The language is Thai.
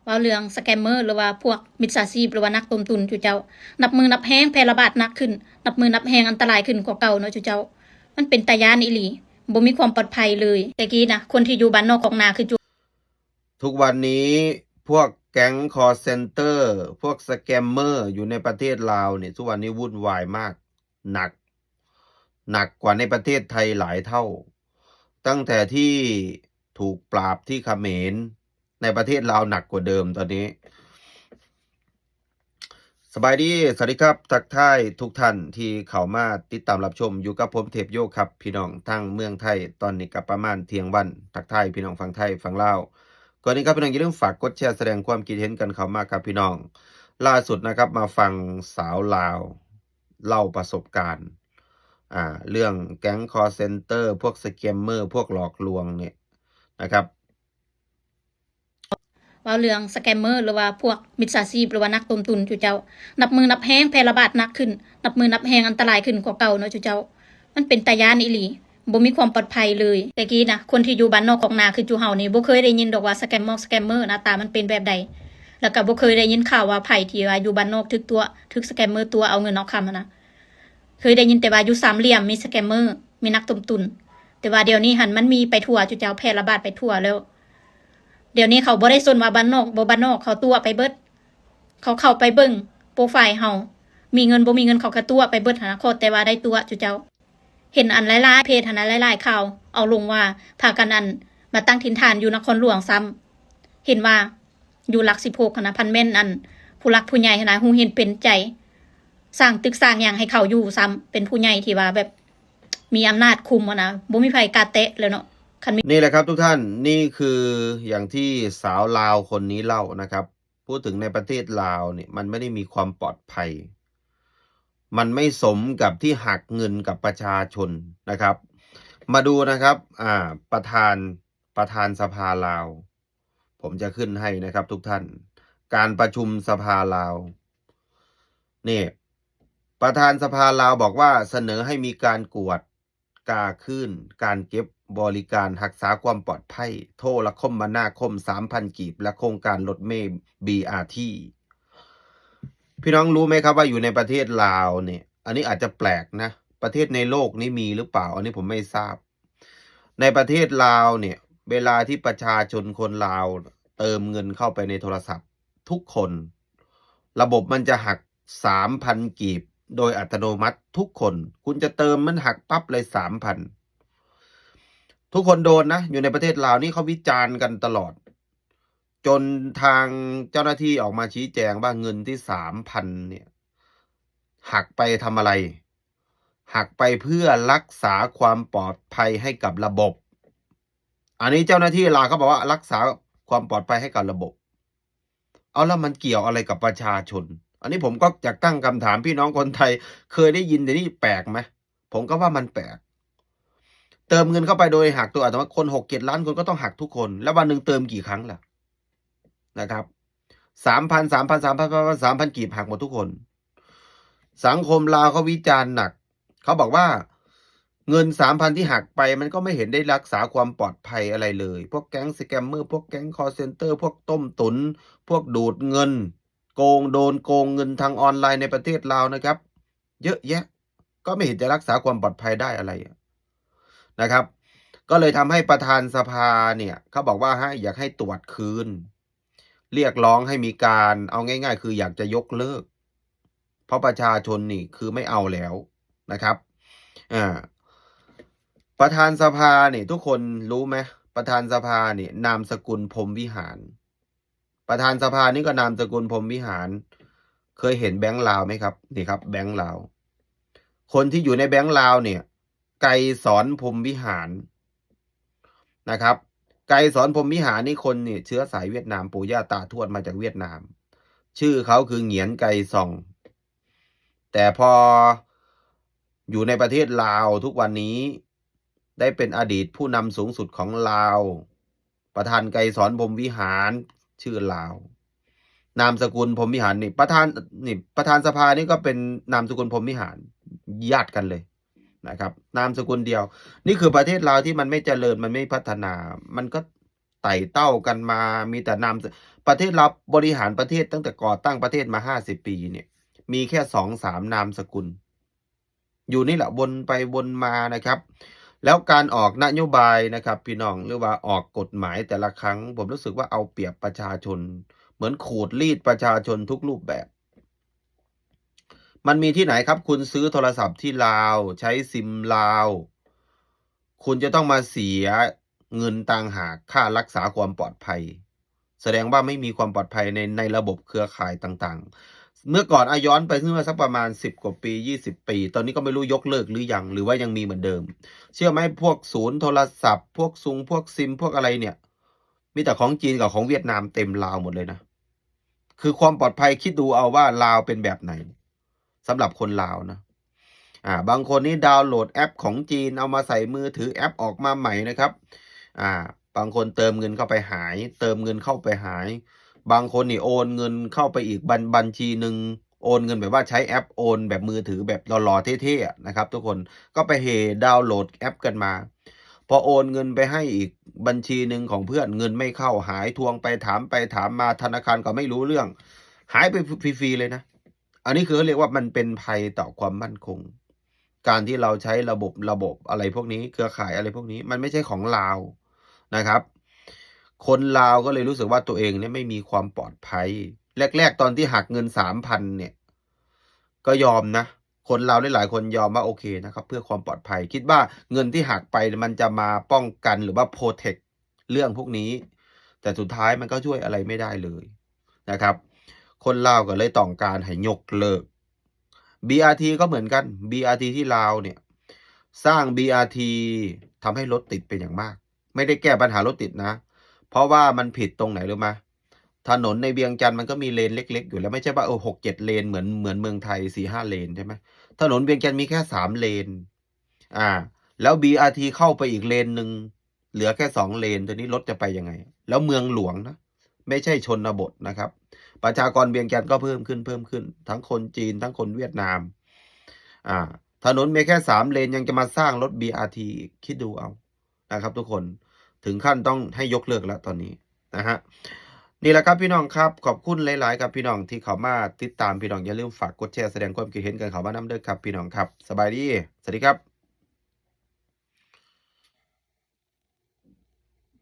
ว่าเรื่องสแกมเมอร์หรือว่าพวกมิจฉาชีพหรือว่านักต้มตุนจุเจ้านับมือนับแห้งแพร่ระบาดหนักขึ้นนับมือนับแห้งอันตรายขึ้นกว่าเก่าเนาะจุเจ้ามันเป็นตาย้านอีหลีบ่มีความปลอดภัยเลยแต่กี้นะคนที่อยู่บ้านนอกของนาคือจุทุกวันนี้พวกแก๊งคอร์เซนเตอร์พวกสแกมเมอร์อยู่ในประเทศลาวเนี่ยทุกวันนี้วุ่นวายมากหนักกว่าในประเทศไทยหลายเท่าตั้งแต่ที่ถูกปราบที่เขมรในประเทศลาวหนักกว่าเดิมตอนนี้สบายดีสวัสดีครับทักทายทุกท่านที่เข้ามาติดตามรับชมอยู่กับผมเทพโยครับพี่น้องทั้งเมืองไทยตอนนี้กับประมาณเที่ยงวันทักทายพี่น้องฝั่งไทยฝั่งลาวก่อนนี้ครับพี่น้องอย่าลืมฝากกดแชร์แสดงความคิดเห็นกันเข้ามาครับพี่น้องล่าสุดนะครับมาฟังสาวลาวเล่าประสบการณ์เรื่องแก๊งคอร์เซนเตอร์พวกสแกมเมอร์พวกหลอกลวงเนี่ยนะครับว่าเรื่องสแกมเมอร์หรือว่าพวกมิจฉาชีพหรือว่านักต้มตุนจุเจ้านับมือนับแห้งแพร่ระบาดหนักขึ้นนับมือนับแห้งอันตรายขึ้นกว่าเก่าเนาะจุเจ้ามันเป็นตาย้านอีหลีบ่มีความปลอดภัยเลยแต่กี้นะคนที่อยู่บ้านนอกของนาคือจุเฮานี่บ่เคยได้ยินดอกว่าสแกมเมอร์หน้าตามันเป็นแบบใดแล้วก็บ่เคยได้ยินข่าวว่าไผที่ว่าอยู่บ้านนอกถึกสแกมเมอร์ตัวเอาเงินเอาคำนะเคยได้ยินแต่ว่าอยู่สามเหลี่ยมมีสแกมเมอร์มีนักต้มตุนแต่ว่าเดี๋ยวนี้หันมันมีไปทั่วจุเจ้าแพร่ระบาดไปทั่วแล้วเดี๋ยวนี้เขาบ่ได้สนว่าบ้านนอกบ่บ้านนอกเขาตัวไปเบิดเขาเข้าไปเบิ่งโปรไฟล์เฮามีเงินบ่มีเงินเขาก็ตัวไปเบิดหันนะขอแต่ว่าได้ตัวจุเจ้าเห็นอันหลายๆเพจหันนะหลายๆข่าวเอาลงว่าพากันอันมาตั้งถิ่นฐานอยู่นครหลวงซ้ำเห็นว่าอยู่หลัก16หันนะพันแม่นอันผู้หลักผู้ใหญ่หันนะฮู้เห็นเป็นใจสร้างตึกสร้างหยังให้เขาอยู่ซ้ำเป็นผู้ใหญ่ที่ว่าแบบมีอำนาจคุมหันนะบ่มีไผกล้าเตะแล้วเนาะนี่แหละครับทุกท่านนี่คืออย่างที่สาวลาวคนนี้เล่านะครับพูดถึงในประเทศลาวเนี่ยมันไม่ได้มีความปลอดภัยมันไม่สมกับที่หักเงินกับประชาชนนะครับมาดูนะครับประธานสภาลาวผมจะขึ้นให้นะครับทุกท่านการประชุมสภาลาวนี่ประธานสภาลาวบอกว่าเสนอให้มีการกวดกาขึ้นการเก็บบริการรักษาความปลอดภัยโทรคมนาคม 3,000 กีบและโครงการรถเมล์ BRT พี่น้องรู้ไหมครับว่าอยู่ในประเทศลาวเนี่ยอันนี้อาจจะแปลกนะประเทศในโลกนี้มีหรือเปล่าอันนี้ผมไม่ทราบในประเทศลาวเนี่ยเวลาที่ประชาชนคนลาวเติมเงินเข้าไปในโทรศัพท์ทุกคนระบบมันจะหัก 3,000 กีบโดยอัตโนมัติทุกคนคุณจะเติมมันหักปั๊บเลย 3,000 ทุกคนโดนนะอยู่ในประเทศลาวนี่เขาวิจารณ์กันตลอดจนทางเจ้าหน้าที่ออกมาชี้แจงว่าเงินที่ 3,000 เนี่ยหักไปทำอะไรหักไปเพื่อรักษาความปลอดภัยให้กับระบบอันนี้เจ้าหน้าที่ลาวเขาบอกว่ารักษาความปลอดภัยให้กับระบบเอาแล้วมันเกี่ยวอะไรกับประชาชนอันนี้ผมก็อยากตั้งคำถามพี่น้องคนไทยเคยได้ยินแต่นี่แปลกไหมผมก็ว่ามันแปลกเติมเงินเข้าไปโดยหักตัวอัตโนมัติคน6-7 ล้านคนก็ต้องหักทุกคนแล้ววันหนึ่งเติมกี่ครั้งล่ะนะครับ3,000 กีบหักหมดทุกคนสังคมลาวเขาวิจารณ์หนักเขาบอกว่าเงิน 3,000 ที่หักไปมันก็ไม่เห็นได้รักษาความปลอดภัยอะไรเลยพวกแก๊งสแกมเมอร์พวกแก๊งคอลเซ็นเตอร์พวกต้มตุนพวกดูดเงินโดนโกงเงินทางออนไลน์ในประเทศลาวนะครับเยอะแยะก็ไม่เห็นจะรักษาความปลอดภัยได้อะไรนะครับก็เลยทำให้ประธานสภาเนี่ยเขาบอกว่าอยากให้ตรวจคืนเรียกร้องให้มีการเอาง่ายๆคืออยากจะยกเลิกเพราะประชาชนนี่คือไม่เอาแล้วนะครับประธานสภาเนี่ยทุกคนรู้ไหมประธานสภาเนี่ยนามสกุลพรหมวิหารประธานสภานี่ก็นามสกุลพรหมวิหารเคยเห็นแบงค์ลาวไหมครับนี่ครับแบงค์ลาวคนที่อยู่ในแบงค์ลาวเนี่ยไกรสอนพรหมวิหารนะครับไกรสอนพรหมวิหารนี่คนเนี่ยเชื้อสายเวียดนามปู่ย่าตาทวดมาจากเวียดนามชื่อเขาคือเหงียนไกรซองแต่พออยู่ในประเทศลาวทุกวันนี้ได้เป็นอดีตผู้นำสูงสุดของลาวประธานไกรสอนพรหมวิหารชื่อลาวนามสกุลพรหมวิหารนี่ประธานสภานี่ก็เป็นนามสกุลพรหมวิหารญาติกันเลยนะครับนามสกุลเดียวนี่คือประเทศลาวที่มันไม่เจริญมันไม่พัฒนามันก็ไต่เต้ากันมามีแต่ ประเทศเราบริหารประเทศตั้งแต่ก่อตั้งประเทศมา50 ปีเนี่ยมีแค่2-3นามสกุลอยู่นี่แหละวนไปวนมานะครับแล้วการออกนโยบายนะครับพี่น้องหรือว่าออกกฎหมายแต่ละครั้งผมรู้สึกว่าเอาเปรียบประชาชนเหมือนขูดรีดประชาชนทุกรูปแบบมันมีที่ไหนครับคุณซื้อโทรศัพท์ที่ลาวใช้ซิมลาวคุณจะต้องมาเสียเงินต่างหากค่ารักษาความปลอดภัยแสดงว่าไม่มีความปลอดภัยในระบบเครือข่ายต่างๆเมื่อก่อนย้อนไปเมื่อสักประมาณ10 กว่าปี20 ปีตอนนี้ก็ไม่รู้ยกเลิกหรือยังหรือว่ายังมีเหมือนเดิมเชื่อไหมพวกศูนย์โทรศัพท์พวกซุงพวกซิมพวกอะไรเนี่ยมีแต่ของจีนกับของเวียดนามเต็มลาวหมดเลยนะคือความปลอดภัยคิดดูเอาว่าลาวเป็นแบบไหนสำหรับคนลาวนะบางคนนี่ดาวน์โหลดแอปของจีนเอามาใส่มือถือแอปออกมาใหม่นะครับบางคนเติมเงินเข้าไปหายเติมเงินเข้าไปหายบางคนนี่โอนเงินเข้าไปอีกบัญชีหนึ่งโอนเงินแบบว่าใช้แอปโอนแบบมือถือแบบหล่อๆเท่ๆนะครับทุกคนก็ไปดาวน์โหลดแอปกันมาพอโอนเงินไปให้อีกบัญชีหนึ่งของเพื่อนเงินไม่เข้าหายทวงไปถามมาธนาคารก็ไม่รู้เรื่องหายไปฟรีๆเลยนะอันนี้คือเขาเรียกว่ามันเป็นภัยต่อความมั่นคงการที่เราใช้ระบบอะไรพวกนี้เครือข่ายอะไรพวกนี้มันไม่ใช่ของเรานะครับคนลาวก็เลยรู้สึกว่าตัวเองเนี่ยไม่มีความปลอดภัยแรกๆตอนที่หักเงิน 3,000 เนี่ยก็ยอมนะคนลาวหลายๆคนยอมว่าโอเคนะครับเพื่อความปลอดภัยคิดว่าเงินที่หักไปมันจะมาป้องกันหรือว่าโพรเทคเรื่องพวกนี้แต่สุดท้ายมันก็ช่วยอะไรไม่ได้เลยนะครับคนลาวก็เลยต้องการให้ยกเลิก BRT ก็เหมือนกัน BRT ที่ลาวเนี่ยสร้าง BRT ทำให้รถติดเป็นอย่างมากไม่ได้แก้ปัญหารถติดนะเพราะว่ามันผิดตรงไหนรู้ไหมถนนในเวียงจันทร์มันก็มีเลนเล็กๆอยู่แล้วไม่ใช่ว่า6-7 เลนเหมือนเมืองไทย4-5 เลนใช่ไหมถนนเวียงจันทร์มีแค่3 เลนแล้ว BRT เข้าไปอีกเลนหนึ่งเหลือแค่2 เลนตัวนี้รถจะไปยังไงแล้วเมืองหลวงนะไม่ใช่ชนบทนะครับประชากรเวียงจันทร์ก็เพิ่มขึ้นทั้งคนจีนทั้งคนเวียดนามถนนมีแค่3 เลนยังจะมาสร้างรถ BRT คิดดูเอานะครับทุกคนถึงขั้นต้องให้ยกเลิกแล้วตอนนี้นะฮะนี่แหละครับพี่น้องครับขอบคุณหลายๆครับพี่น้องที่เข้ามาติดตามพี่น้องอย่าลืมฝากกดแชร์แสดงความคิดเห็นกันเข้ามานำเด้อครับพี่น้องครับสบายดีสวัสดีครับ